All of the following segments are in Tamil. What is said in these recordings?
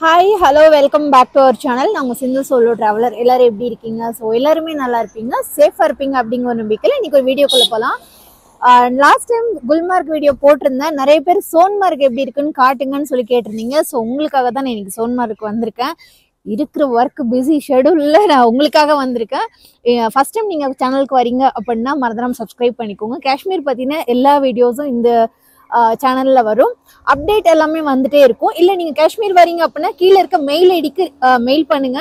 Hi, hello, welcome back to our channel. நாங்க சிங்கிள் சோலோ டிராவலர். எல்லாரும் எப்படி இருக்கீங்க? ஸோ எல்லாருமே நல்லா இருப்பீங்க, சேஃபாக இருப்பீங்க அப்படிங்கிற ஒரு நம்பிக்கையில் இன்னைக்கு ஒரு வீடியோக்குள்ள போகலாம். லாஸ்ட் டைம் குல்மார்க் வீடியோ போட்டிருந்தேன். நிறைய பேர் சோன்மார்க் எப்படி இருக்குன்னு காட்டுங்கன்னு சொல்லி கேட்டிருந்தீங்க. ஸோ உங்களுக்காக தான் நான் இன்னைக்கு சோன்மார்க் வந்திருக்கேன். இருக்கிற ஒர்க் பிஸி ஷெடியூலில் நான் உங்களுக்காக வந்திருக்கேன். ஃபர்ஸ்ட் டைம் நீங்கள் சேனலுக்கு வரீங்க அப்படின்னா மறந்துடாம சப்ஸ்கிரைப் பண்ணிக்கோங்க. காஷ்மீர் பற்றின எல்லா வீடியோஸும் இந்த சேனல்ல வரும். அப்டேட் எல்லாமே வந்துட்டே இருக்கும். இல்லை நீங்கள் காஷ்மீர் வரீங்க அப்படின்னா கீழே இருக்க மெயில் ஐடிக்கு மெயில் பண்ணுங்க.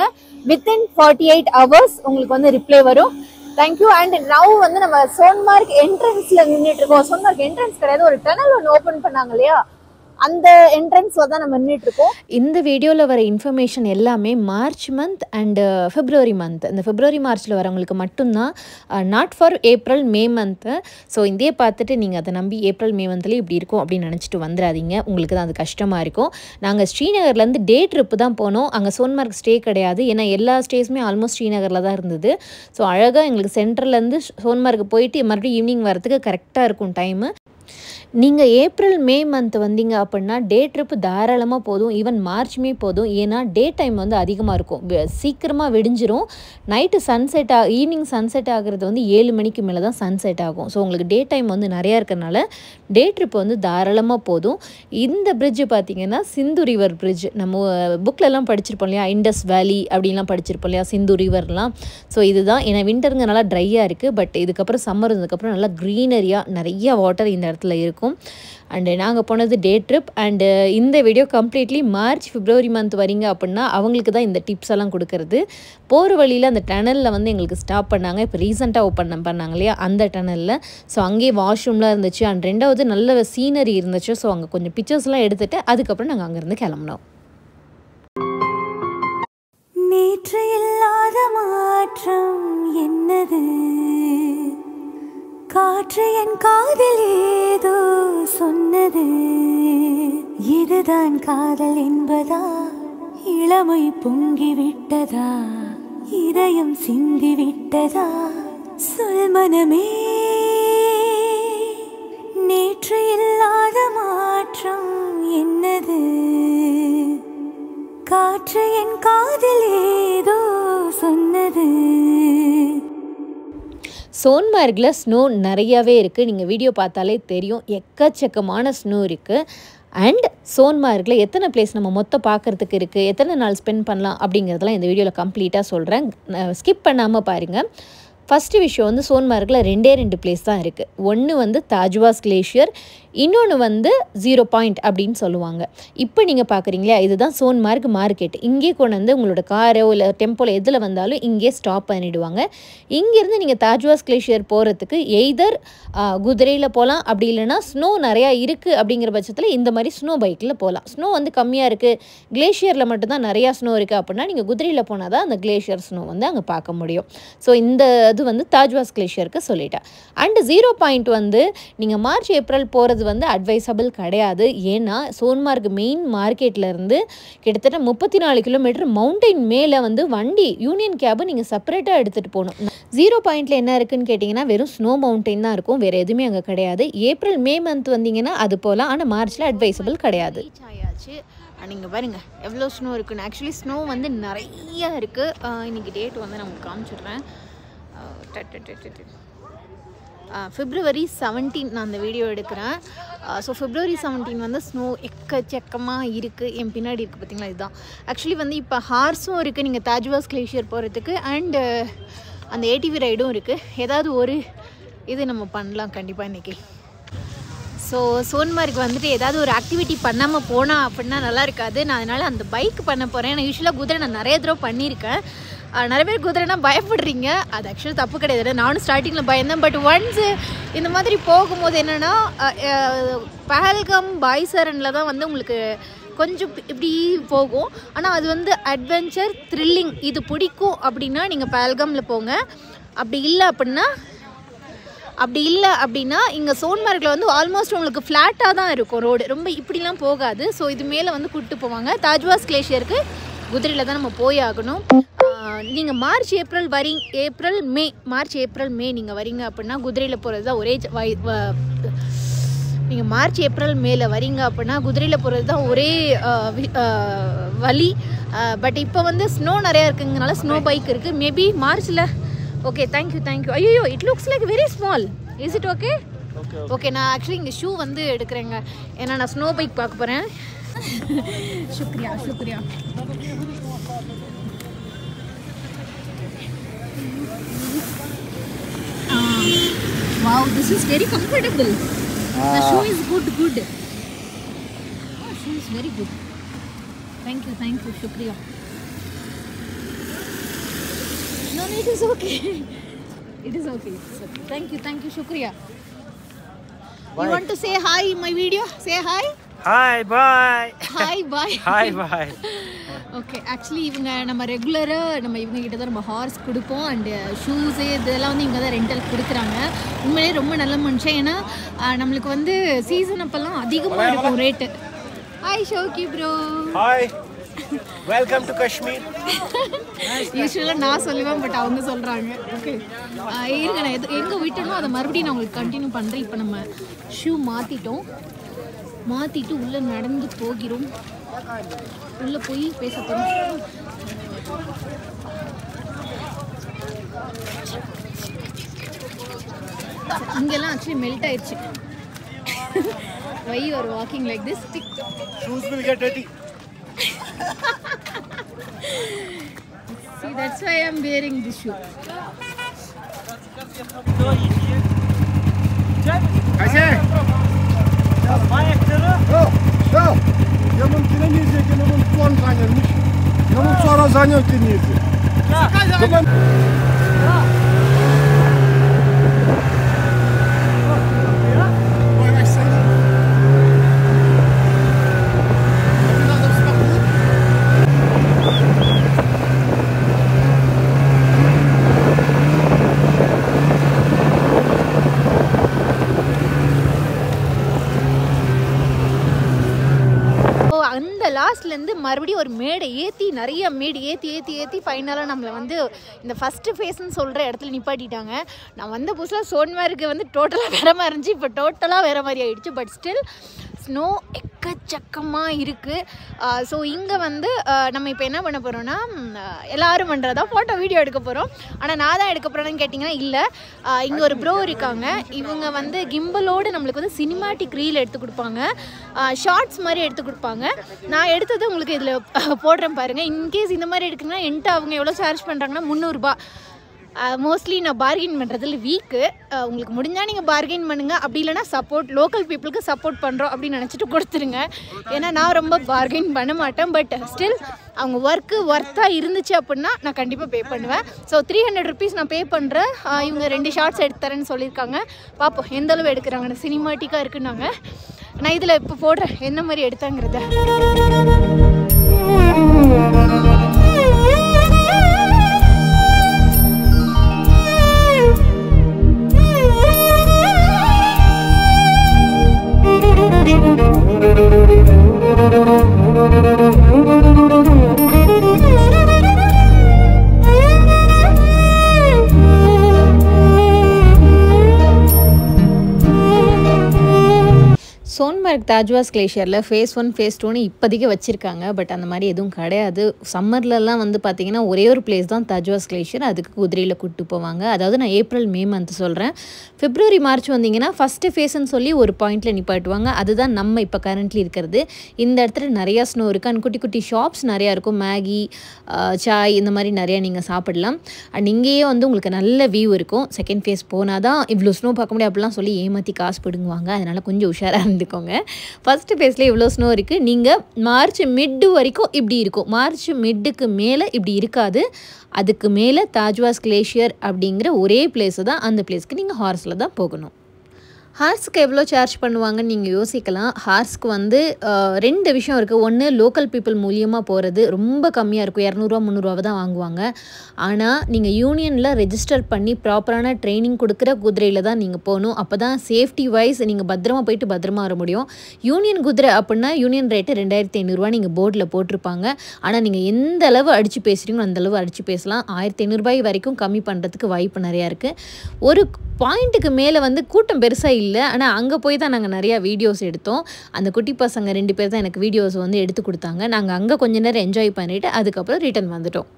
வித்தின் 48 hours உங்களுக்கு வந்து ரிப்ளை வரும். தேங்க்யூ. அண்ட் நவ் வந்து நம்ம சோன்மார்க் என்ட்ரன்ஸ்ல நின்றுட்டு இருக்கோம். சோன்மார்க் என்ட்ரன்ஸ் கிடையாது, ஒரு டனல் ஒன்று ஓப்பன் பண்ணாங்க இல்லையா, அந்த என்ட்ரன்ஸ்ல தான் நம்ம நின்றுட்டு இருக்கோம். இந்த வீடியோவில் வர இன்ஃபர்மேஷன் எல்லாமே March month and February month. இந்த பிப்ரவரி மார்ச்சில் வரவங்களுக்கு மட்டும்தான், not for April May month. So இதையே பார்த்துட்டு நீங்கள் அதை நம்பி ஏப்ரல் மே மந்த்லேயும் இப்படி இருக்கும் அப்படின்னு நினச்சிட்டு வந்துடாதீங்க. உங்களுக்கு தான் அது கஷ்டமாக இருக்கும். நாங்கள் ஸ்ரீநகர்லேருந்து டே ட்ரிப்பு தான் போனோம். அங்கே சோன்மார்க் ஸ்டே கிடையாது. ஏன்னா எல்லா ஸ்டேஸுமே ஆல்மோஸ்ட் ஸ்ரீநகரில் தான் இருந்தது. ஸோ அழகாக எங்களுக்கு சென்ட்ரல்லேருந்து சோன்மார்க் போயிட்டு மறுபடியும் ஈவினிங் வரத்துக்கு கரெக்டாக இருக்கும் டைமு. நீங்கள் ஏப்ரல் மே மந்த் வந்தீங்க அப்படின்னா டே ட்ரிப்பு தாராளமாக போதும். ஈவன் மார்ச்மே போதும். ஏன்னா டே டைம் வந்து அதிகமாக இருக்கும், சீக்கிரமாக விடிஞ்சிரும். நைட்டு சன்செட் ஈவினிங் சன்செட் ஆகிறது வந்து 7 மணிக்கு மேலே தான் சன்செட் ஆகும். ஸோ உங்களுக்கு டே டைம் வந்து நிறையா இருக்கிறனால டே ட்ரிப் வந்து தாராளமாக போதும். இந்த பிரிட்ஜு பார்த்திங்கன்னா சிந்து ரிவர் பிரிட்ஜ். நம்ம புக்கிலலாம் படிச்சிருப்போம் இல்லையா, இண்டஸ் வேலி அப்படின்லாம் படிச்சிருப்போம் இல்லையா, சிந்து ரிவர்லாம். ஸோ இதுதான். ஏன்னா விண்டருங்க நல்லா ட்ரையாக இருக்குது. பட் இதுக்கப்புறம் சம்மர் இருந்ததுக்கப்புறம் நல்லா க்ரீனரியாக நிறையா வாட்டர் இந்த இடத்துல இருக்கும். அண்டு நாங்கள் போனது டே ட்ரிப். அண்டு இந்த வீடியோ கம்ப்ளீட்லி மார்ச் பிப்ரவரி மந்த் வரீங்க அப்படின்னா அவங்களுக்கு தான் இந்த டிப்ஸ் எல்லாம் கொடுக்கறது. போகிற வழியில் அந்த டனலில் வந்து எங்களுக்கு ஸ்டாப் பண்ணாங்க. இப்போ ரீசெண்டாக ஓப்பன் பண்ணாங்க இல்லையா, அந்த டனலில். ஸோ அங்கேயே வாஷ்ரூம்லாம் இருந்துச்சு. அண்ட் ரெண்டாவது நல்ல சீனரி இருந்துச்சு. ஸோ அங்கே கொஞ்சம் பிக்சர்ஸ்லாம் எடுத்துகிட்டு அதுக்கப்புறம் நாங்கள் அங்கேருந்து கிளம்பினோம். நேற்று இல்லாத மாற்றம் என்னது, காற்று என் காதில் ஏதோ சொன்னது, இதுதான் காதல் என்பதா, இளமை பொங்கிவிட்டதா, இதயம் சிந்திவிட்டதா, சொல் மனமே. நேற்று இல்லாத மாற்றம் என்னது, காற்று என் காதில் ஏதோ சொன்னது. சோன்மார்கில் ஸ்னோ நிறையாவே இருக்குது. நீங்கள் வீடியோ பார்த்தாலே தெரியும், எக்கச்சக்கமான ஸ்னோ இருக்குது. அண்ட் சோன்மார்கில் எத்தனை பிளேஸ் நம்ம மொத்தம் பார்க்குறதுக்கு இருக்குது, எத்தனை நாள் ஸ்பெண்ட் பண்ணலாம் அப்படிங்கிறதெல்லாம் இந்த வீடியோவில் கம்ப்ளீட்டாக சொல்கிறேன். ஸ்கிப் பண்ணாமல் பாருங்கள். ஃபஸ்ட்டு விஷயம் வந்து சோன்மார்கில் 2 பிளேஸ் தான் இருக்குது. ஒன்று வந்து தாஜ்வாஸ் கிளேஷியர், இன்னொன்று வந்து 0 பாயிண்ட் அப்படின்னு சொல்லுவாங்க. இப்போ நீங்கள் பார்க்குறீங்களா, இதுதான் சோன்மார்க் மார்க்கெட். இங்கே கொண்டு வந்து உங்களோட காரோ இல்லை டெம்போவில் எதில் வந்தாலும் இங்கே ஸ்டாப் பண்ணிவிடுவாங்க. இங்கேருந்து நீங்கள் தாஜ்வாஸ் கிளேஷியர் போகிறதுக்கு எய்தர் குதிரையில் போகலாம், அப்படி இல்லைனா ஸ்னோ நிறையா இருக்குது அப்படிங்கிற பட்சத்தில் இந்த மாதிரி ஸ்னோ பைக்கில் போகலாம். ஸ்னோ வந்து கம்மியாக இருக்குது, கிளேஷியரில் மட்டும்தான் நிறையா ஸ்னோ இருக்குது அப்படின்னா நீங்கள் குதிரையில் போனால் தான் அந்த கிளேஷியர் ஸ்னோ வந்து அங்கே பார்க்க முடியும். ஸோ இந்த இது வந்து தாஜ்வாஸ் கிளேஷியருக்கு சொல்லிட்டேன். அண்டு 0 பாயிண்ட் வந்து நீங்கள் மார்ச் ஏப்ரல் போகிறது வந்து அட்வைசபிள் கிடையாது. ஏன்னா சோன்மார்க் மெயின் மார்க்கெட்லேருந்து கிட்டத்தட்ட 34 கிலோமீட்டர் மவுண்டெயின் மேலே வந்து வண்டி யூனியன் கேபு நீங்கள் செப்பரேட்டாக எடுத்துகிட்டு போகணும். 0 பாயிண்டில் என்ன இருக்குதுன்னு கேட்டிங்கன்னா வெறும் ஸ்னோ மவுண்டெயின் தான் இருக்கும், வேறு எதுவுமே அங்கே கிடையாது. ஏப்ரல் மே மந்த் வந்தீங்கன்னா அது போகலாம், ஆனால் மார்ச்சில் அட்வைசபிள் கிடையாது. நீங்கள் பாருங்கள் எவ்வளோ ஸ்னோ இருக்குன்னு. ஆக்சுவலி ஸ்னோ வந்து நிறையா இருக்குது. இன்றைக்கி டேட் வந்து நான் காமிச்சிடுறேன். February 17 நான் அந்த வீடியோ எடுக்கிறேன். ஸோ February 17 வந்து ஸ்னோ எக்கச்சக்கமாக இருக்குது. என் பின்னாடி இருக்குது பார்த்திங்களா, இதுதான். ஆக்சுவலி வந்து இப்போ ஹார்ஸும் இருக்குது நீங்கள் தாஜ்வாஸ் கிளேஷியர் போகிறதுக்கு, அண்டு அந்த ஏடிவி ரைடும் இருக்குது. ஏதாவது ஒரு இது நம்ம பண்ணலாம் கண்டிப்பாக இன்றைக்கி. ஸோ சோன்மார்க் வந்துட்டு ஏதாவது ஒரு ஆக்டிவிட்டி பண்ணாமல் போனால் அப்படின்னா நல்லா இருக்காது. நான் அதனால் அந்த பைக் பண்ண போகிறேன். நான் யூஸ்வலாக குதிரை நான் நிறைய தடவை பண்ணியிருக்கேன். நிறைய பேர் குதிரைனா பயப்படுறீங்க, அது ஆக்சுவலி தப்பு கிடையாது. நானும் ஸ்டார்டிங்கில் பயந்தேன். பட் ஒன்ஸு இந்த மாதிரி போகும்போது என்னென்னா பஹல்காம் பாய்சரனில் தான் வந்து உங்களுக்கு கொஞ்சம் இப்படி போகும். ஆனால் அது வந்து அட்வென்ச்சர் த்ரில்லிங் இது பிடிக்கும் அப்படின்னா நீங்கள் பஹல்காமில் போங்க. அப்படி இல்லை அப்படின்னா இங்கே சோன்மார்க்கில் வந்து ஆல்மோஸ்ட் உங்களுக்கு ஃப்ளாட்டாக தான் இருக்கும் ரோடு, ரொம்ப இப்படிலாம் போகாது. ஸோ இது மேலே வந்து கூப்பிட்டு போவாங்க. தாஜ்வாஸ் கிளேஷியருக்கு குதிரையில் தான் நம்ம போய் ஆகணும். நீங்கள் மார்ச் ஏப்ரல் மார்ச் ஏப்ரல் மே நீங்கள் வரீங்க அப்படின்னா குதிரையில் போகிறது தான் ஒரே நீங்கள் மார்ச் ஏப்ரல் மேல வரீங்க அப்படின்னா குதிரையில் போகிறது தான் ஒரே வழி. பட் இப்போ வந்து ஸ்னோ நிறையா இருக்குங்கனால ஸ்னோ பைக் இருக்குது. மேபி மார்ச்சில். Okay, thank you. ஐயோ, it looks like very small. Is it okay? Okay, நான் ஆக்சுவலி இங்கே ஷூ வந்து எடுக்கிறேங்க. ஏன்னா நான் ஸ்னோ பைக் பார்க்க போகிறேன். शुक्रिया. Wow, this is very comfortable. The shoe is good. Oh, shoe is very good. Thank you, शुक्रिया. No, it is okay. It is okay. Thank you, शुक्रिया. You want to say hi in my video? Say hi. Hi, bye. Okay, actually இவங்க நம்ம ரெகுலராக இவங்க கிட்ட தான் நம்ம ஹார்ஸ் கொடுப்போம். அண்டு ஷூஸு இதெல்லாம் வந்து இவங்க தான் ரெண்டல் கொடுக்குறாங்க. உண்மையிலே ரொம்ப நல்ல மனுஷன். ஏன்னா நம்மளுக்கு வந்து சீசன் அப்போல்லாம் அதிகமாக இருக்கும் ரேட்டு. ஹாய் ஷோக்கி bro. Hi, welcome to Kashmir. யூஸ்வலாக நான் சொல்லுவேன், பட் அவங்க சொல்கிறாங்க. ஓகே, இருங்க, நான் எங்கே விட்டணும் அதை மறுபடியும் நான் உங்களுக்கு கண்டினியூ பண்ணுறேன். இப்போ நம்ம ஷூ மாற்றிட்டு உள்ளே நடந்து போகிறோம். உள்ளே போய் பேச போகிறோம். இங்கெல்லாம் ஆக்சுவலி மெல்ட் ஆயிடுச்சு. Why you are walking like this? Shoes will get dirty. See, that's why I am wearing this shoe. Kaise? Я мамки на низе, я мам план занял, я мам вчера занял ты низе. லாஸ்ட்லேருந்து மறுபடியும் ஒரு மேடை நிறைய மேடு ஏற்றி ஃபைனலாக நம்மளை வந்து இந்த ஃபஸ்ட்டு ஃபேஸ்ன்னு சொல்கிற இடத்துல நிப்பாட்டிட்டாங்க. நான் வந்த புதுசில் சோன்மார்க்கு வந்து டோட்டலாக வேறு மாதிரி இருந்துச்சு, இப்போ டோட்டலாக வேறு மாதிரி ஆகிடுச்சு. பட் ஸ்டில் ஸ்னோ எக்கச்சக்கமாக இருக்குது. ஸோ இங்கே வந்து நம்ம இப்போ என்ன பண்ண போகிறோன்னா, எல்லோரும் பண்ணுறதா ஃபோட்டோ வீடியோ எடுக்க போகிறோம். ஆனால் நான் தான் எடுக்க போகிறேன்னு கேட்டிங்கன்னா இல்லை, இங்கே ஒரு ப்ரோ இருக்காங்க. இவங்க வந்து கிம்பலோடு நம்மளுக்கு வந்து சினிமாட்டிக் ரீல் எடுத்து கொடுப்பாங்க, ஷார்ட்ஸ் மாதிரி எடுத்து கொடுப்பாங்க. நான் எடுத்தது உங்களுக்கு இதில் போடுறேன் பாருங்கள். இன்கேஸ் இந்த மாதிரி எடுக்குன்னா என்கிட்ட அவங்க எவ்வளோ சார்ஜ் பண்ணுறாங்கன்னா 300 ரூபா. மோஸ்ட்லி நான் பார்கெயின் பண்ணுறதுல வீக்கு. உங்களுக்கு முடிஞ்சால் நீங்கள் பார்கெயின் பண்ணுங்கள், அப்படி இல்லைனா சப்போர்ட் லோக்கல் பீப்புளுக்கு சப்போர்ட் பண்ணுறோம் அப்படின்னு நினச்சிட்டு கொடுத்துருங்க. ஏன்னா நான் ரொம்ப பார்கெயின் பண்ண மாட்டேன். பட் ஸ்டில் அவங்க ஒர்த்தாக இருந்துச்சு அப்படின்னா நான் கண்டிப்பாக பே பண்ணுவேன். ஸோ 300 ருபீஸ் நான் பே பண்ணுறேன். இவங்க 2 ஷார்ட்ஸ் எடுத்து தரேன்னு சொல்லியிருக்காங்க. பார்ப்போம் எந்தளவு எடுக்கிறாங்க. சினிமாட்டிக்காக இருக்குன்னாங்க. நான் இதில் இப்போ போடுறேன் என்ன மாதிரி எடுத்தாங்கிறத. சோன்மார்க் தாஜ்வாஸ் கிளேஷியரில் ஃபேஸ் 1 ஃபேஸ் 2ன்னு இப்போதைக்கு வச்சுருக்காங்க. பட் அந்த மாதிரி எதுவும் கிடையாது. சம்மர்லலாம் வந்து பார்த்திங்கன்னா ஒரே ஒரு பிளேஸ் தான் தாஜ்வாஸ் கிளேஷியர். அதுக்கு குதிரையில் கூப்பிட்டு போவாங்க. அதாவது நான் ஏப்ரல் மே மந்த் சொல்கிறேன். பிப்ரவரி மார்ச் வந்தீங்கன்னா ஃபஸ்ட்டு ஃபேஸ்ன்னு சொல்லி ஒரு பாயிண்டில் நிப்பாட்டுவாங்க. அதுதான் நம்ம இப்போ கரண்ட்லி இருக்கிறது. இந்த இடத்துல நிறையா ஸ்னோ இருக்குது. அண்ட் குட்டி குட்டி ஷாப்ஸ் நிறையா இருக்கும். மேகி, சாய் இந்த மாதிரி நிறையா நீங்கள் சாப்பிடலாம். அண்ட் இங்கேயே வந்து உங்களுக்கு நல்ல வியூ இருக்கும். செகண்ட் ஃபேஸ் போனால் தான் இவ்வளோ ஸ்னோ பார்க்க முடியும் அப்படிலாம் சொல்லி ஏமாற்றி காசு பிடுங்குவாங்க. அதனால் கொஞ்சம் உஷாராக இருந்துக்கோங்க. ஃபஸ்ட்டு ஃபேஸில் இவ்வளோ ஸ்னோ இருக்குது. நீங்கள் மார்ச் மிட்டு வரைக்கும் இப்படி இருக்கும். மார்ச் மிட்டுக்கு மேலே இப்படி இருக்காது. அதுக்கு மேலே தாஜ்வாஸ் கிளேஷியர் அப்படிங்கிற ஒரே பிளேஸு தான். அந்த பிளேஸ்க்கு நீங்கள் ஹார்ஸில் தான் போகணும். ஹார்ஸ்க்கு எவ்வளோ சார்ஜ் பண்ணுவாங்கன்னு நீங்கள் யோசிக்கலாம். ஹார்ஸ்க்கு வந்து 2 விஷயம் இருக்குது. ஒன்று, லோக்கல் பீப்புள் மூலியமாக போகிறது ரொம்ப கம்மியாக இருக்கும். 200 300 தான் வாங்குவாங்க. ஆனால் நீங்கள் யூனியனில் ரெஜிஸ்டர் பண்ணி ப்ராப்பரான ட்ரைனிங் கொடுக்குற குதிரையில் தான் நீங்கள் போகணும். அப்போ தான் சேஃப்டி வைஸ் நீங்கள் பத்திரமா போயிட்டு பத்திரமா வர முடியும். யூனியன் குதிரை அப்படின்னா யூனியன் ரேட்டு 2500 நீங்கள் போர்டில் போட்டிருப்பாங்க. ஆனால் நீங்கள் எந்த அளவு அடித்து பேசுகிறீங்களோ அந்தளவு அடித்து பேசலாம். 1500 வரைக்கும் கம்மி பண்ணுறதுக்கு வாய்ப்பு நிறையா இருக்குது. ஒரு பாயிண்ட்டுக்கு மேலே வந்து கூட்டம் பெருசாக இல்லை. ஆனால் அங்கே போய் தான் நாங்கள் நிறையா வீடியோஸ் எடுத்தோம். அந்த குட்டி பசங்க 2 பேர் தான் எனக்கு வீடியோஸ் வந்து எடுத்து கொடுத்தாங்க. நாங்கள் அங்கே கொஞ்ச நேரம் என்ஜாய் பண்ணிவிட்டு அதுக்கப்புறம் ரிட்டர்ன் வந்துட்டோம்.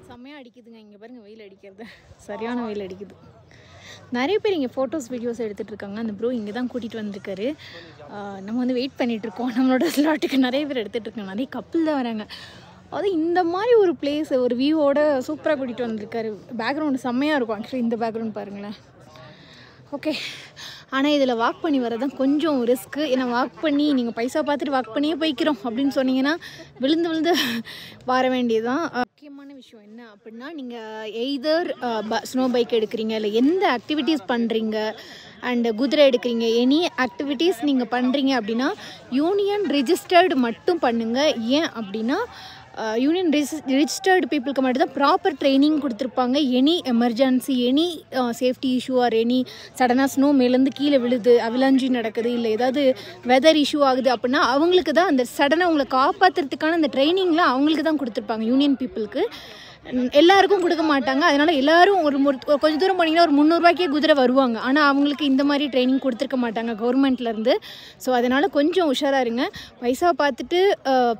செம்மையாக அடிக்குதுங்க இங்கே பாருங்கள், வெயில் அடிக்கிறது சரியான வெயில் அடிக்குது. நிறைய பேர் இங்கே ஃபோட்டோஸ் வீடியோஸ் எடுத்துகிட்டு இருக்காங்க. அந்த ப்ரோ இங்கே தான் கூட்டிகிட்டு வந்திருக்காரு. நம்ம வந்து வெயிட் பண்ணிகிட்ருக்கோம் நம்மளோட ஸ்லாட்டுக்கு. நிறைய பேர் எடுத்துகிட்டு இருக்காங்க, நிறைய கப்பிள் தான் வராங்க. அது இந்த மாதிரி ஒரு பிளேஸ் ஒரு வியூவோட சூப்பராக கூட்டிகிட்டு வந்திருக்காரு. பேக்ரவுண்டு செம்மையாக இருக்கும் ஆக்சுவலி. இந்த பேக்ரவுண்ட் பாருங்களேன். ஓகே, ஆனால் இதில் வாக் பண்ணி வரதான் கொஞ்சம் ரிஸ்க்கு. ஏன்னா வாக் பண்ணி நீங்கள் பைசா பார்த்துட்டு வாக் பண்ணியே போய்க்கிறோம் அப்படின்னு சொன்னீங்கன்னா விழுந்து வர வேண்டியதுதான். முக்கியமான விஷயம் என்ன அப்படின்னா, நீங்கள் எய்தர் ஸ்னோ பைக் எடுக்கிறீங்க, இல்லை எந்த ஆக்டிவிட்டீஸ் பண்ணுறீங்க, அண்டு குதிரை எடுக்கிறீங்க, எனி ஆக்டிவிட்டீஸ் நீங்கள் பண்ணுறீங்க அப்படின்னா யூனியன் ரிஜிஸ்டர்டு மட்டும் பண்ணுங்கள். ஏன் அப்படின்னா யூனியன் ரிஜிஸ்டர்டு பீப்புளுக்கு மட்டும்தான் ப்ராப்பர் ட்ரைனிங் கொடுத்துருப்பாங்க. Any emergency, any safety issue or any சடனாக ஸ்னோ மேலேருந்து கீழே விழுது, அவலாஞ்சி நடக்குது, இல்லை ஏதாவது வெதர் இஷ்யூ ஆகுது அப்படின்னா அவங்களுக்கு தான் அந்த சடனாக உங்களை காப்பாற்றுறதுக்கான அந்த ட்ரைனிங்லாம் அவங்களுக்கு தான் கொடுத்துருப்பாங்க யூனியன் பீப்புளுக்கு. எல்லாருக்கும் கொடுக்க மாட்டாங்க. அதனால் எல்லோரும் ஒரு கொஞ்சம் தூரம் போனீங்கன்னா ஒரு 300 ரூபாய்க்கே குதிரை வருவாங்க. ஆனால் அவங்களுக்கு இந்த மாதிரி ட்ரைனிங் கொடுத்துருக்க மாட்டாங்க கவர்மெண்ட்லேருந்து. ஸோ அதனால் கொஞ்சம் உஷாராக இருங்க. பைசா பார்த்துட்டு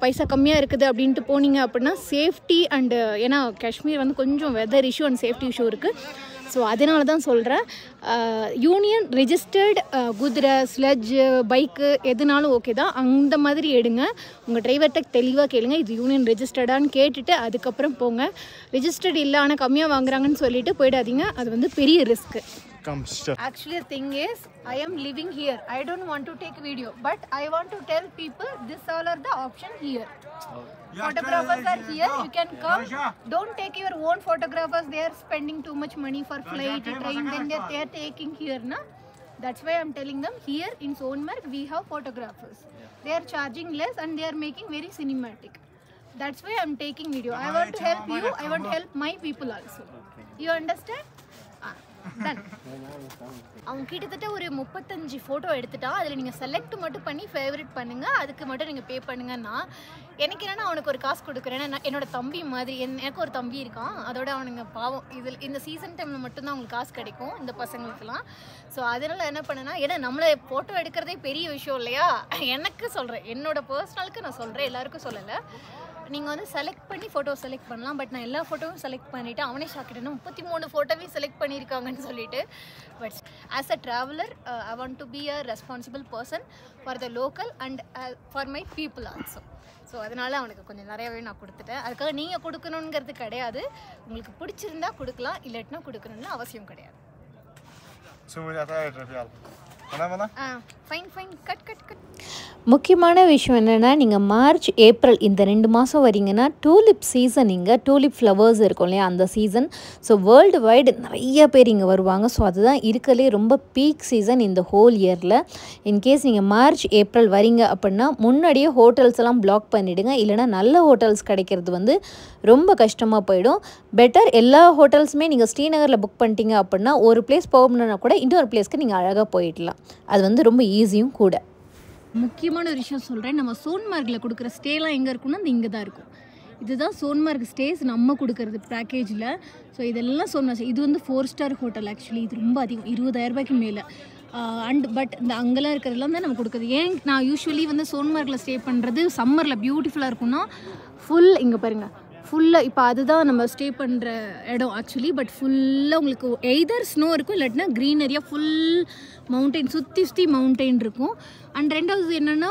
பைசா கம்மியாக இருக்குது அப்படின்ட்டு போனீங்க அப்படின்னா சேஃப்டி அண்டு, ஏன்னா காஷ்மீர் வந்து கொஞ்சம் weather issue and safety issue இருக்குது. ஸோ அதனால தான் சொல்கிறேன், யூனியன் ரிஜிஸ்டர்டு குதிரை, ஸ்லெட்ஜு, பைக்கு எதுனாலும் ஓகே தான். அந்த மாதிரி எடுங்க. உங்கள் டிரைவர்கிட்ட தெளிவாக கேளுங்க, இது யூனியன் ரெஜிஸ்டர்டான்னு கேட்டுட்டு அதுக்கப்புறம் போங்க. ரெஜிஸ்டர்டு இல்லை ஆனால் கம்மியாக வாங்குறாங்கன்னு சொல்லிட்டு போயிடாதீங்க. அது வந்து பெரிய risk. Actually the thing is, I am living here. I don't want to take video, but I want to tell people this all are the option here. Photographers are here. You can come. Don't take your own photographers. They are spending too much money for flight, train. Then they are taking here, na. That's why I'm telling them here in Sonmarg we have photographers. They are charging less and they are making very cinematic. That's why I'm taking video. I want to help you. I want to help my people also. You understand? அவங்க கிட்டத்தட்ட ஒரு 35 ஃபோட்டோ எடுத்துட்டா. அதில் நீங்கள் செலக்ட் மட்டும் பண்ணி ஃபேவரட் பண்ணுங்கள், அதுக்கு மட்டும் நீங்கள் பே பண்ணுங்கன்னா. எனக்கு என்னென்னா அவனுக்கு ஒரு காசு கொடுக்குறேன். என்னோட தம்பி மாதிரி எனக்கு ஒரு தம்பி இருக்கான். அதோட அவனுங்க பாவம் இதில் இந்த சீசன் டைமில் மட்டும்தான் அவங்களுக்கு காசு கிடைக்கும் இந்த பசங்களுக்குலாம். ஸோ அதனால் என்ன பண்ணேன்னா, ஏன்னா நம்மளை ஃபோட்டோ எடுக்கிறதே பெரிய விஷயம் இல்லையா. எனக்கு சொல்கிறேன், என்னோட பர்சனலுக்கு நான் சொல்கிறேன், எல்லாருக்கும் சொல்லலை. நீங்கள் வந்து செலக்ட் பண்ணி ஃபோட்டோ செலக்ட் பண்ணலாம். பட் நான் எல்லா ஃபோட்டோவும் செலக்ட் பண்ணிவிட்டு அவனே ஷாக்கிட்டேன்னா 33 ஃபோட்டோவே செலக்ட் பண்ணியிருக்காங்கன்னு சொல்லிட்டு. But as a traveller I want to be a responsible person for the local and for my people also. So அதனால் அவனுக்கு கொஞ்சம் நிறையாவே நான் கொடுத்துட்டேன். அதுக்காக நீங்கள் கொடுக்கணுங்கிறது கிடையாது. உங்களுக்கு பிடிச்சிருந்தா கொடுக்கலாம், இல்லாட்டினா கொடுக்கணும்னு அவசியம் கிடையாது. முக்கியமான விஷயம் என்னென்னா, நீங்கள் மார்ச் ஏப்ரல் இந்த 2 மாதம் வரீங்கன்னா டூலிப் சீசன். இங்கே டூலிப் ஃப்ளவர்ஸ் இருக்கும் இல்லையா, அந்த சீசன். ஸோ வேர்ல்டு வைடு நிறைய பேர் இங்கே வருவாங்க. ஸோ அதுதான் இருக்கலே ரொம்ப பீக் சீசன் இந்த ஹோல் இயரில். இன்கேஸ் நீங்கள் மார்ச் ஏப்ரல் வரீங்க அப்படின்னா முன்னாடியே ஹோட்டல்ஸ் எல்லாம் பிளாக் பண்ணிவிடுங்க. இல்லைனா நல்ல ஹோட்டல்ஸ் கிடைக்கிறது வந்து ரொம்ப கஷ்டமாக போயிடும். பெட்டர் எல்லா ஹோட்டல்ஸுமே நீங்கள் ஸ்ரீநகரில் புக் பண்ணிட்டீங்க அப்படின்னா ஒரு பிளேஸ் போகணுன்னா கூட இன்னொரு பிளேஸ்க்கு நீங்கள் அழகாக போயிடலாம். அது வந்து ரொம்ப ஈஸியும் கூட. முக்கியமான ஒரு விஷயம் சொல்கிறேன், நம்ம சோன்மார்கில் கொடுக்குற ஸ்டேலாம் எங்கே இருக்குன்னா அது இங்கே தான் இருக்கும். இதுதான் சோன்மார்க் ஸ்டேஸ் நம்ம கொடுக்குறது பேக்கேஜில். ஸோ இதெல்லாம் சோன்மார்க். இது வந்து 4 ஸ்டார் ஹோட்டல். ஆக்சுவலி இது ரொம்ப அதிகம், 20,000 ரூபாய்க்கு மேலே. பட் இந்த அங்கெல்லாம் இருக்கிறதெல்லாம் தான் நம்ம கொடுக்குறது. ஏன் நான் யூஸ்வலி வந்து சோன்மார்கில் ஸ்டே பண்ணுறது சம்மரில் பியூட்டிஃபுல்லாக இருக்கும்னா ஃபுல் இங்கே பாருங்கள் ஃபுல்லாக. இப்போ அதுதான் நம்ம ஸ்டே பண்ணுற இடம் ஆக்சுவலி. பட் ஃபுல்லாக உங்களுக்கு எய்தர் ஸ்னோ இருக்கும், இல்லாட்டினா க்ரீனரியாக ஃபுல் மவுண்டெயின், சுற்றி மவுண்டெயின் இருக்கும். அண்ட் ரெண்டாவது என்னென்னா,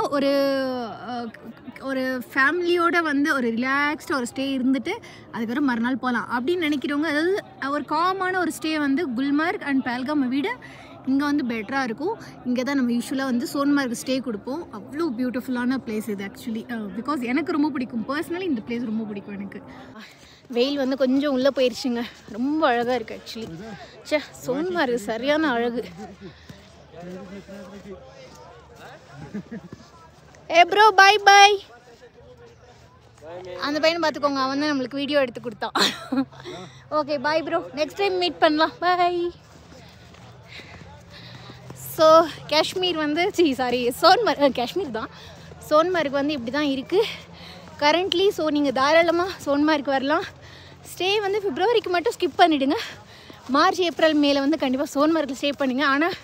ஒரு ஃபேமிலியோடு வந்து ஒரு ரிலாக்ஸ்டாக ஒரு ஸ்டே இருந்துட்டு அதுக்கப்புறம் மறுநாள் போகலாம் அப்படின்னு நினைக்கிறவங்க. அதாவது ஒரு காமான ஒரு ஸ்டே வந்து குல்மார்க் அண்ட் பஹல்காமை விட இங்கே வந்து பெட்டராக இருக்கும். இங்கே தான் நம்ம யூஸ்வலாக வந்து சோன்மார்க் ஸ்டே கொடுப்போம். அவ்வளோ பியூட்டிஃபுல்லான பிளேஸ் இது ஆக்சுவலி. பிகாஸ் எனக்கு ரொம்ப பிடிக்கும், பர்சனலி இந்த பிளேஸ் ரொம்ப பிடிக்கும் எனக்கு. வெயில் வந்து கொஞ்சம் உள்ளே போயிடுச்சுங்க, ரொம்ப அழகாக இருக்குது ஆக்சுவலி. சே, சோன்மார்க் சரியான அழகு. ஏ ப்ரோ, பாய் பாய். அந்த பையனை பார்த்துக்கோங்க, அவன் தான் நம்மளுக்கு வீடியோ எடுத்து கொடுத்தான். Okay bye bro, next time meet பண்ணலாம், பாய். ஸோ காஷ்மீர் வந்து சோன்மார்க், காஷ்மீர் தான். சோன்மார்க் வந்து இப்படி தான் இருக்குது கரண்ட்லி. ஸோ நீங்கள் தாராளமாக சோன்மார்க் வரலாம். ஸ்டே வந்து பிப்ரவரிக்கு மட்டும் ஸ்கிப் பண்ணிவிடுங்க. மார்ச் ஏப்ரல் மேலே வந்து கண்டிப்பாக சோன்மார்க்கில் ஸ்டே பண்ணுங்கள். ஆனால்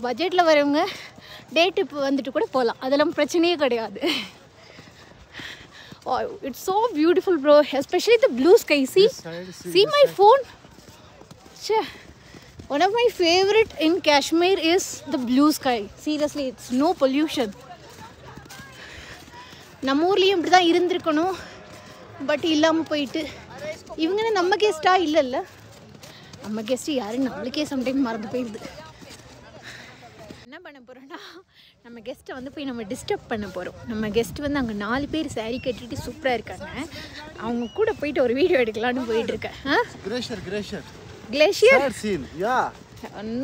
பட்ஜெட்டில் வரவங்க டே ட்ரிப் வந்துட்டு கூட போகலாம், அதெல்லாம் பிரச்சனையே கிடையாது. Oh, it's so beautiful, bro. Especially the blue sky. See my phone. One of my favorite in Kashmir is the blue sky. Seriously, it's no pollution. நம்ம ஊர்லேயும் இப்படி தான் இருந்திருக்கணும், பட் இல்லாமல் போயிட்டு. இவங்க நம்ம கெஸ்ட்டா? இல்லைல்ல, நம்ம கெஸ்ட்டு யாருன்னு நம்மளுக்கே சம்டைம் மறந்து போயிடுது. என்ன பண்ண போகிறோன்னா, நம்ம கெஸ்ட்டை வந்து போய் நம்ம டிஸ்டர்ப் பண்ண போகிறோம். நம்ம கெஸ்ட் வந்து அங்கே 4 பேர் சாரீ கட்டிட்டு சூப்பராக இருக்காங்க. அவங்க கூட போயிட்டு ஒரு வீடியோ எடுக்கலான்னு போயிட்டுருக்கேன். Glacier?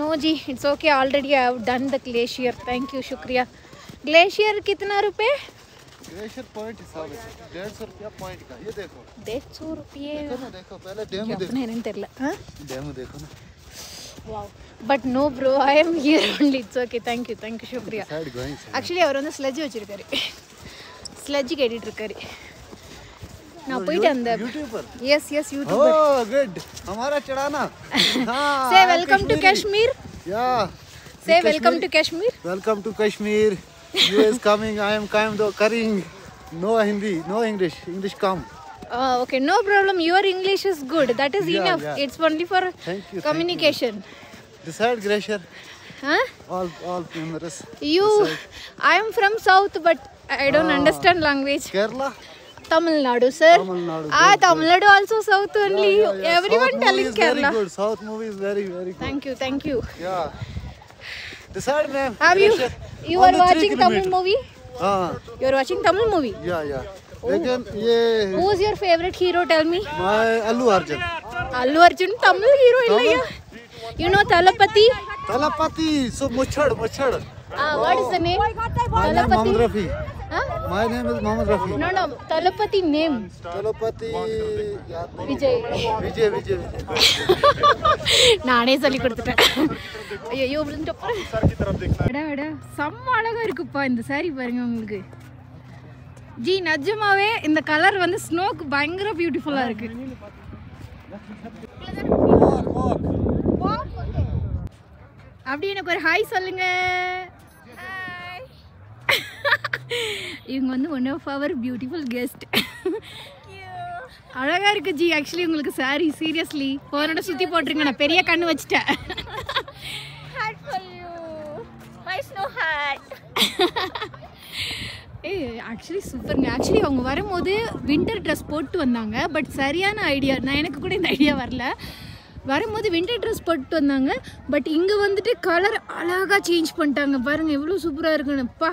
No ji, it's okay. Already I have done the glacier. Thank you, शुक्रिया. ग्लेशियर कितना रुपए? ग्लेशियर पॉइंट हिसाब से 150 रुपया पॉइंट का। ये देखो 150 रुपये। देखो पहले डेमो देखो। अपने नहीं तेरला, हाँ? डेमो देखो ना। Wow. But no bro, I am here only. It's okay. Thank you, शुक्रिया. Actually அவர் வந்து ஸ்லெட்ஜ் வச்சிருக்காரு, ஸ்லெட்ஜ் கேட்டிட்டு இருக்காரு. நான் போயிட்டு அந்த YouTuber. yes YouTuber. Oh good, हमारा चढ़ाना। Say welcome to Kashmir। Yeah, say welcome to Kashmir। welcome to Kashmir। You is coming, I am coming. No Hindi, no English come। Okay, no problem. Your English is good, that is enough. It's only for communication. This side glacier, huh? all memories. You, I am from south, but I don't understand language. Kerala, Tamil Nadu, sir. Tamil Nadu, Tamil Nadu also south only. Everyone South telling movie is Kerala. very good. South movie is very good. Thank you. Yeah, this side ma'am. Have you are Only 3 watching Tamil kilometer. movie? You are watching Tamil movie? Yeah. लेकिन ये Who is your favorite hero? Tell me. my Allu Arjun Arjun Tamil hero illaya? You know Thalapathy? So muchhad What is the name? my name Mohammed Rafi. Huh? My name is Mohammed Rafi. No, Thalapathy name. Thalapathy Vijay. நானே சொல்லி கொடுத்துட்டேன். ஐயோ விழுந்துட்டோம். செம்ம அழகா இருக்குப்பா இந்த saree பாருங்க உங்களுக்கு. ஜி நிஜமாவே இந்த கலர் வந்து ஸ்னோக்கு பயங்கர பியூட்டிஃபுல்லா இருக்கு. அப்படி எனக்கு ஒரு ஹாய் சொல்லுங்க. இவங்க வந்து one of our beautiful guest. அழகா இருக்கு ஜி. ஆக்சுவலி உங்களுக்கு சாரி சீரியஸ்லி போனோட சுத்தி போட்டுருங்க. நான் பெரிய கண்ணு வச்சுட்டேன். ஆக்சுவலி சூப்பருங்க. ஆக்சுவலி அவங்க வரும்போது வின்டர் ட்ரெஸ் போட்டு வந்தாங்க, பட் சரியான ஐடியா. எனக்கு கூட இந்த ஐடியா வரல. வரும்போது வின்டர் ட்ரெஸ் போட்டு வந்தாங்க, பட் இங்கே வந்துட்டு கலர் அழகாக சேஞ்ச் பண்ணிட்டாங்க. பாருங்கள் எவ்வளோ சூப்பராக இருக்குன்னுப்பா.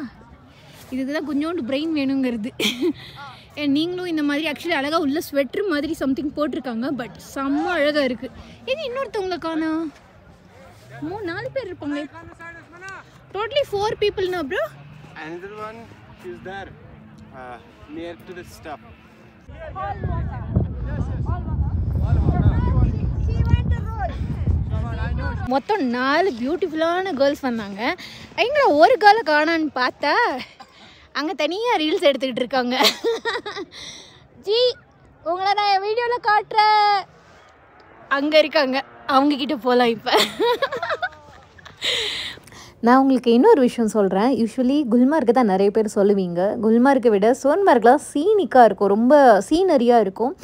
இதுக்கு தான் கொஞ்சோண்டு பிரெயின் வேணுங்கிறது. நீங்களும் இந்த மாதிரி ஆக்சுவலி அழகாக உள்ள ஸ்வெட்ரு மாதிரி சம்திங் போட்டிருக்காங்க, பட் செம்ம அழகாக இருக்குது. இது இன்னொருத்தவங்களை காணா 4 பேர் இருப்பாங்க. டோட்டலி 4 பீப்புள்னா bro. Another one is there near to the stop. மொத்தம் 4 பியூட்டிஃபுல்லான கேர்ள்ஸ் வந்தாங்க. எங்களை ஒரு கேர்ளை காணான்னு பார்த்தா அங்கே தனியாக ரீல்ஸ் எடுத்துக்கிட்டு இருக்காங்க. ஜி உங்களை நான் என் வீடியோவில் காட்டுறேன். அங்கே இருக்காங்க, அவங்கக்கிட்ட போகலாம் இப்போ. நான் உங்களுக்கு இன்னொரு விஷயம் சொல்கிறேன். யூஸ்வலி குல்மார்க்கு தான் நிறைய பேர் சொல்லுவீங்க. குல்மார்க்கை விட சோன்மார்க்லாம் சீனிக்காக இருக்கும், ரொம்ப சீனரியாக இருக்கும்,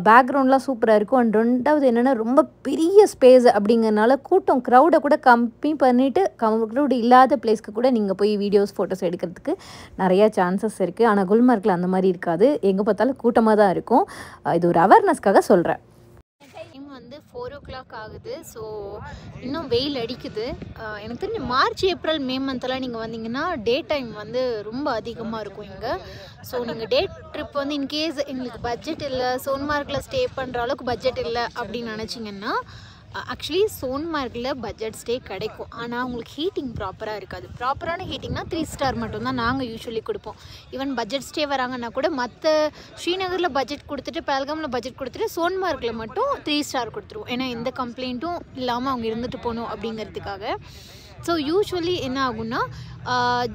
பேக்ரவுண்ட்லாம் சூப்பராக இருக்கும். அண்ட் ரெண்டாவது என்னென்னா ரொம்ப பெரிய ஸ்பேஸ் அப்படிங்கிறனால கூட்டம் க்ரௌடை கூட கம்மி பண்ணிவிட்டு க்ரௌடு இல்லாத பிளேஸ்க்கு கூட நீங்கள் போய் வீடியோஸ் ஃபோட்டோஸ் எடுக்கிறதுக்கு நிறையா சான்சஸ் இருக்குது. ஆனால் குல்மார்க்கில் அந்த மாதிரி இருக்காது, எங்கே பார்த்தாலும் கூட்டமாக தான் இருக்கும். இது ஒரு அவேர்னஸ்க்காக சொல்கிறேன். வந்து 4 o'clock ஆகுது. ஸோ இன்னும் வெயில் அடிக்குது. எனக்கு தெரிஞ்ச மார்ச் ஏப்ரல் மே மந்த்தெல்லாம் நீங்கள் வந்தீங்கன்னா டே டைம் வந்து ரொம்ப அதிகமாக இருக்கும் இங்கே. ஸோ நீங்கள் டே ட்ரிப் வந்து இன்கேஸ் எங்களுக்கு பட்ஜெட் இல்லை, சோன்மார்க்கில் ஸ்டே பண்ணுற அளவுக்கு பட்ஜெட் இல்லை அப்படின்னு நினச்சிங்கன்னா ஆக்சுவலி சோன்மார்க்கில் பட்ஜெட் ஸ்டே கிடைக்கும். ஆனால் உங்களுக்கு ஹீட்டிங் ப்ராப்பராக இருக்காது. ப்ராப்பரான ஹீட்டிங்னா 3 ஸ்டார் மட்டும்தான் நாங்கள் யூஸ்வலி கொடுப்போம். ஈவன் பட்ஜெட் ஸ்டே வராங்கன்னா கூட மற்ற ஸ்ரீநகரில் பட்ஜெட் கொடுத்துட்டு பஹல்காமில் பட்ஜெட் கொடுத்துட்டு சோன்மார்க்கில் மட்டும் 3 ஸ்டார் கொடுத்துருவோம். ஏன்னா எந்த கம்ப்ளைண்ட்டும் இல்லாமல் அவங்க இருந்துட்டு போகணும் அப்படிங்கிறதுக்காக. ஸோ யூஸ்வலி என்ன ஆகும்னா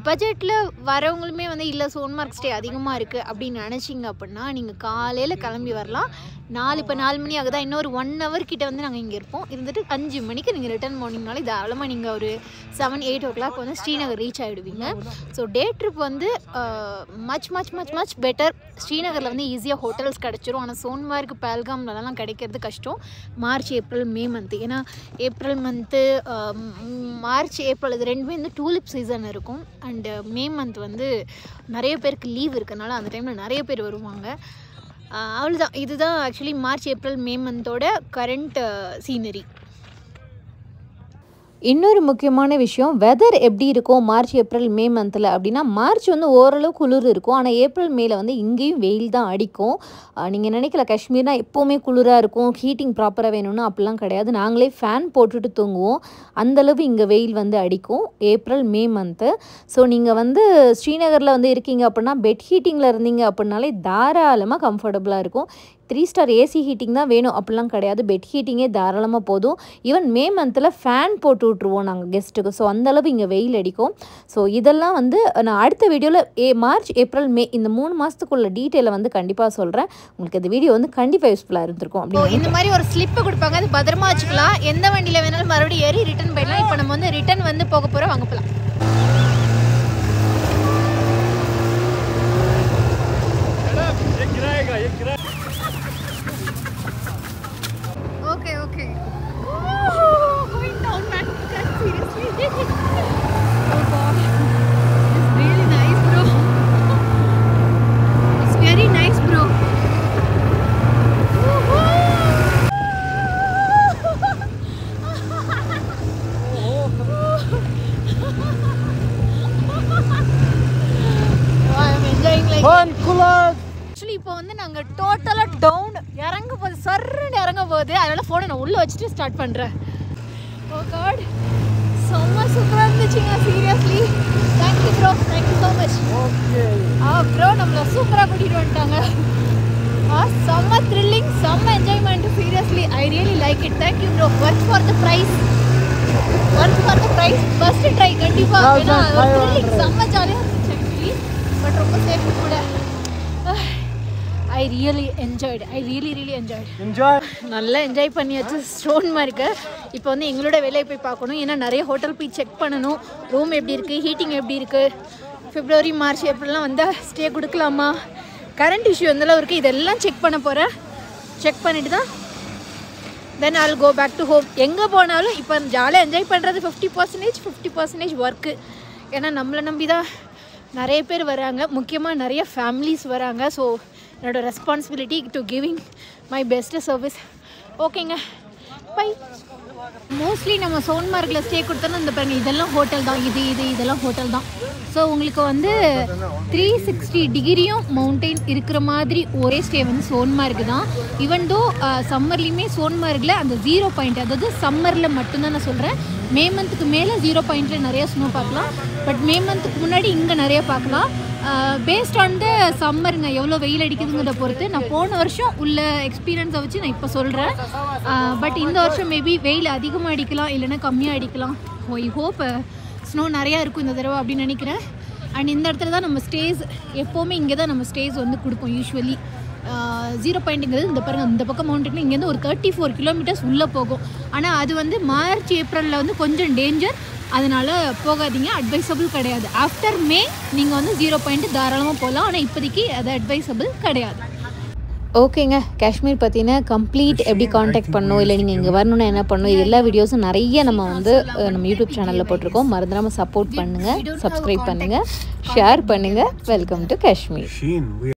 பட்ஜெட்டில் வரவங்களுமே வந்து இல்லை சோன்மார்க் ஸ்டே அதிகமாக இருக்குது அப்படின்னு நினச்சிங்க அப்படின்னா நீங்கள் காலையில் கிளம்பி வரலாம். இப்போ 4 மணி ஆகுதா, இன்னொரு 1 hour கிட்ட வந்து நாங்கள் இங்கே இருப்போம். இருந்துட்டு 5 மணிக்கு நீங்கள் ரிட்டர்ன் போனீங்கனாலே தாராளமாக நீங்கள் ஒரு 7-8 o'clock வந்து ஸ்ரீநகர் ரீச் ஆகிடுவீங்க. ஸோ டே ட்ரிப் வந்து மச் பெட்டர். ஸ்ரீநகரில் வந்து ஈஸியாக ஹோட்டல்ஸ் கிடச்சிரும். ஆனால் சோன்மார்க் பஹல்காம்லலாம் கிடைக்கிறது கஷ்டம் மார்ச் ஏப்ரல் மே மந்த்து. ஏன்னா ஏப்ரல் மந்த்து மார்ச் ஏப்ரல் இது ரெண்டுமே வந்து டூலிப் சீசன் இருக்கும். அண்டு மே மந்த் வந்து நிறைய பேருக்கு லீவ் இருக்கனால அந்த டைமில் நிறைய பேர் வருவாங்க. அவ்வளோதான். இதுதான் ஆக்சுவலி மார்ச் ஏப்ரல் மே மந்தோட கரண்ட் சீனரி. இன்னொரு முக்கியமான விஷயம், வெதர் எப்படி இருக்கும் மார்ச் ஏப்ரல் மே மந்தில் அப்படின்னா, மார்ச் வந்து ஓரளவு குளிர் இருக்கும். ஆனால் ஏப்ரல் மேல வந்து இங்கேயும் வெயில் தான் அடிக்கும். நீங்கள் நினைக்கல காஷ்மீர்னா எப்போவுமே குளிராக இருக்கும், ஹீட்டிங் ப்ராப்பராக வேணும்னு அப்படிலாம் கிடையாது. நாங்களே ஃபேன் போட்டுட்டு தூங்குவோம். அந்தளவு இங்கே வெயில் வந்து அடிக்கும் ஏப்ரல் மே மந்த்து. ஸோ நீங்கள் வந்து ஸ்ரீநகரில் வந்து இருக்கீங்க அப்படின்னா பெட் ஹீட்டிங்கில் இருந்தீங்க அப்படின்னாலே தாராளமாக கம்ஃபர்டபுளாக இருக்கும். 3 ஸ்டார் ஏசி ஹீட்டிங் தான் வேணும் அப்படிலாம் கிடையாது, பெட் ஹீட்டிங்கே தாராளமாக போதும். ஈவன் மே மந்தில் ஃபேன் போட்டு விட்ருவோம் நாங்கள் கெஸ்ட்டுக்கு. ஸோ அந்தளவு இங்கே வெயில் அடிக்கும். ஸோ இதெல்லாம் வந்து நான் அடுத்த வீடியோவில் மார்ச் ஏப்ரல் மே இந்த 3 மாதத்துக்குள்ள டீட்டெயிலை வந்து கண்டிப்பாக சொல்கிறேன். உங்களுக்கு இந்த வீடியோ வந்து கண்டிப்பாக யூஸ்ஃபுல்லாக இருந்திருக்கும். அப்படி இந்த மாதிரி ஒரு ஸ்லிப்பு கொடுப்பாங்க, அது பத்திரமா வச்சுக்கலாம். எந்த வண்டியில் வேணாலும் மறுபடியும் ஏறி ரிட்டர்ன் போயிடலாம். இப்போ நம்ம வந்து ரிட்டர்ன் வந்து போக போகிறோம், வாங்க போகலாம். Okay. Going down, man. Seriously. Oh God. It's really nice, bro. It's very nice, bro. I am enjoying like Fun, coolers. இப்போ வந்து நாங்கள் டோட்டலாக டவுன் இறங்க போகுது, சர்ன்னு இறங்க போகுது. அதனால ஃபோனை நான் உள்ளே வச்சுட்டு ஸ்டார்ட் பண்ணுறேன். ஓ காட், செம்ம சூப்பராக இருந்துச்சுங்க. Seriously thank you bro, thank you so much. Bro நம்மளை சூப்பராக கூட்டிகிட்டு வந்துட்டாங்க. செம்ம த்ரில்லிங், செம்ம enjoyment. Seriously I really like it. Thank you bro. Work for the price, first try கண்டிப்பாக. ஏன்னா த்ரில்லிங் செம்ம ஜாலியாக இருந்துச்சு ஆக்சுவலி. பட் ரொம்ப சேஃப் கூட. I really enjoyed. நல்லா என்ஜாய் பண்ணியாச்சு ஸ்டோன்மார்க்கு. இப்போ வந்து எங்களோட வேலையை போய் பார்க்கணும். ஏன்னா நிறைய ஹோட்டல் போய் செக் பண்ணணும். ரூம் எப்படி இருக்குது, ஹீட்டிங் எப்படி இருக்குது, பிப்ரவரி மார்ச் ஏப்ரல்லாம் வந்து ஸ்டே கொடுக்கலாமா, கரண்ட் இஷ்யூ எந்தளவு இருக்குது, இதெல்லாம் செக் பண்ண போகிறேன். செக் பண்ணிவிட்டு தான் தென் I'll go back to home. எங்கே போனாலும் இப்போ ஜாலியாக என்ஜாய் பண்ணுறது 50% ஒர்க்கு. ஏன்னா நம்மளை நம்பி தான் நிறைய பேர் வராங்க, முக்கியமாக நிறைய ஃபேமிலிஸ் வராங்க. ஸோ என்னோட responsibility to giving my best service. ஓகேங்க, பை. மோஸ்ட்லி நம்ம சோன்மார்க்கில் ஸ்டே கொடுத்தோன்னா இந்த பாருங்க இதெல்லாம் ஹோட்டல் தான். இதெல்லாம் ஹோட்டல் தான். ஸோ உங்களுக்கு வந்து 360 டிகிரியும் மவுண்டெயின் இருக்கிற மாதிரி ஒரே ஸ்டே வந்து சோன்மார்க் தான். ஈவன் தோ சம்மர்லேயுமே சோன்மார்க்கில் அந்த 0 பாயிண்ட், அதாவது சம்மரில் மட்டும்தான் நான் சொல்கிறேன். மே மந்த்துக்கு மேலே 0 பாயிண்டில் நிறையா ஸ்னோ பார்க்கலாம். பட் மே மந்த்துக்கு முன்னாடி இங்கே நிறையா பார்க்கலாம். பேஸ்ட் ஆன் த சம்மருங்க, எவ்வளோ வெயில் அடிக்குதுங்கிறத பொறுத்து. நான் போன வருஷம் உள்ள எக்ஸ்பீரியன்ஸை வச்சு நான் இப்போ சொல்கிறேன். பட் இந்த வருஷம் மேபி வெயில் அதிகமாக அடிக்கலாம், இல்லைன்னா கம்மியாக அடிக்கலாம். ஐ ஹோப் ஸ்னோ நிறையா இருக்கும் இந்த தடவை அப்படின்னு நினைக்கிறேன். அண்ட் இந்த இடத்துல தான் நம்ம ஸ்டேஸ், எப்போவுமே இங்கே தான் நம்ம ஸ்டேஸ் வந்து கொடுப்போம் யூஸ்வலி. 0 பாயிண்ட்டுங்கிறது இந்த பாருங்கள், இந்த பக்கம் மவுண்டனில் இங்கேருந்து ஒரு 34 கிலோமீட்டர்ஸ் உள்ளே போகும். ஆனால் அது வந்து மார்ச் ஏப்ரலில் வந்து கொஞ்சம் டேஞ்சர், அதனால் போகாதீங்க, அட்வைசபிள் கிடையாது. ஆஃப்டர் மே நீங்கள் வந்து 0 பாயிண்ட் தாராளமாக போகலாம். ஆனால் இப்போதைக்கு அது அட்வைசபிள் கிடையாது. ஓகேங்க, காஷ்மீர் பற்றின கம்ப்ளீட் எப்படி காண்டாக்ட் பண்ணணும், இல்லை நீங்கள் இங்கே வரணுன்னா என்ன பண்ணணும், இது எல்லா வீடியோஸும் நிறைய நம்ம வந்து நம்ம யூடியூப் சேனலில் போட்டிருக்கோம். மறந்துடாமல் சப்போர்ட் பண்ணுங்கள், சப்ஸ்கிரைப் பண்ணுங்கள், ஷேர் பண்ணுங்கள். Welcome to Kashmir.